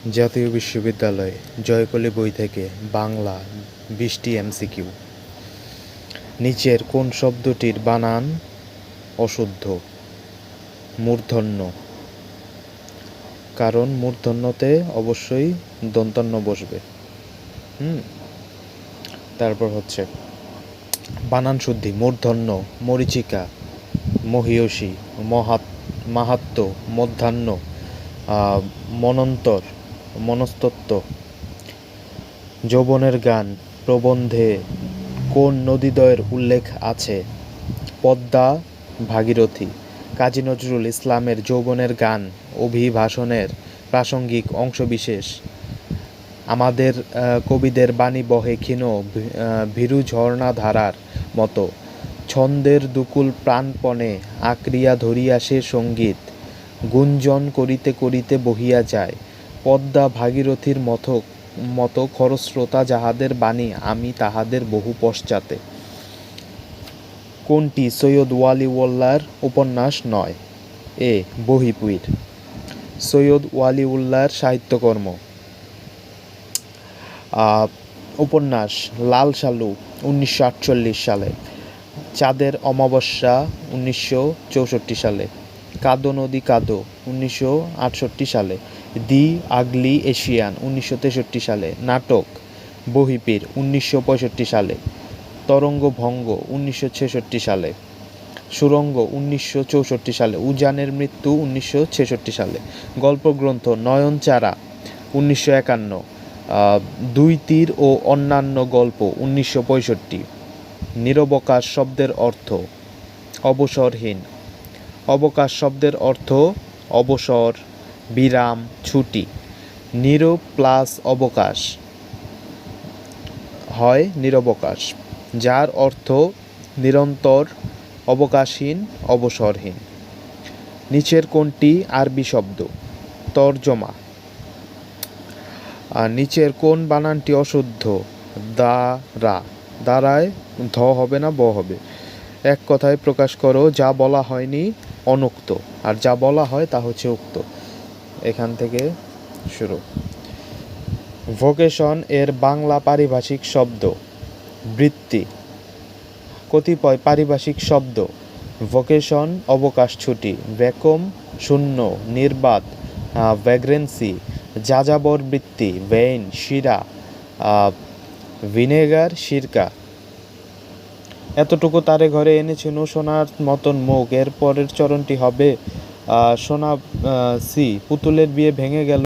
জাতীয় বিশ্ববিদ্যালয় জয়কলি বই থেকে বাংলা 20টি এমসিকিউ। নিচের কোন শব্দটির বানান অশুদ্ধ? মূর্ধন্য। কারণ মূর্ধন্যতে অবশ্যই দন্তান্ন বসবে। তারপর হচ্ছে বানান শুদ্ধি। মূর্ধন্য মরীচিকা, মহীয়সী, মাহাত্ম্য, মধ্যাহ্ন, মনন্তর, মনস্তত্ত্ব। যৌবনের গান প্রবন্ধে কোন নদীদ্বয়ের উল্লেখ আছে? পদ্মা, ভাগীরথী। কাজী নজরুল ইসলামের যৌবনের গান অভিভাষণের প্রাসঙ্গিক অংশবিশেষ। আমাদের কবিদের বাণী বহে ক্ষীণ ভীরু ঝর্ণাধারার মতো। ছন্দের দুকুল প্রাণপণে আঁকড়িয়া ধরিয়া সে সঙ্গীত গুঞ্জন করিতে করিতে বহিয়া যায়। পদ্মা ভাগীরথীর মতো খরস্রোতা যাহাদের বাণী, আমি তাহাদের বহু পশ্চাতে। কোনটি সৈয়দ ওয়ালিউল্লাহর উপন্যাস নয়? এ. বহিপুর। সৈয়দ ওয়ালিউল্লাহর সাহিত্যকর্ম। উপন্যাস লাল সালু 1948 সালে, চাঁদের অমাবস্যা 1964 সালে, কাদো নদী কাদো 1968 সালে, দি আগলি এশিয়ান 1963 সালে, নাটক বহিপুর 1965 সালে, তরঙ্গ ভঙ্গ 1966 সালে, সুরঙ্গ 1964 সালে, উজানের মৃত্যু 1966 সালে, গল্পগ্রন্থ নয়নচারা 1951, দুই তীর ও অন্যান্য গল্প 1965। নিরবকাশ শব্দের অর্থ অবসরহীন। অবকাশ শব্দের অর্থ অবসর, বিরাম, ছুটি। নীরব প্লাস অবকাশ হয় নিরবকাশ, যার অর্থ নিরন্তর, অবকাশহীন, অবসরহীন। নিচের কোনটি আরবি শব্দ? তরজমা। নিচের কোন বানানটি অশুদ্ধ? দারা। দারায় ধ হবে না, ব হবে। এক কথায় প্রকাশ করো যা বলা হয়নি অনুক্ত, আর যা বলা হয় তা হচ্ছে উক্ত। এখান থেকে শুরু। ভোকেশন এর বাংলা পারিভাষিক শব্দ বৃত্তি। কতিপয় পারিভাষিক শব্দ: ভোকেশন অবকাশ, ছুটি; ভ্যাকুম শূন্য, নির্বাত; ভ্যাগ্রেন্সি যাযাবর বৃত্তি; ভেইন শিরা; ভিনেগার সিরকা। এতটুকু তারে ঘরে এনেছিল সোনার মতন মুখ। এর পরের চরণটি হবে সোনা সি পুতুলের বিয়ে ভেঙে গেল।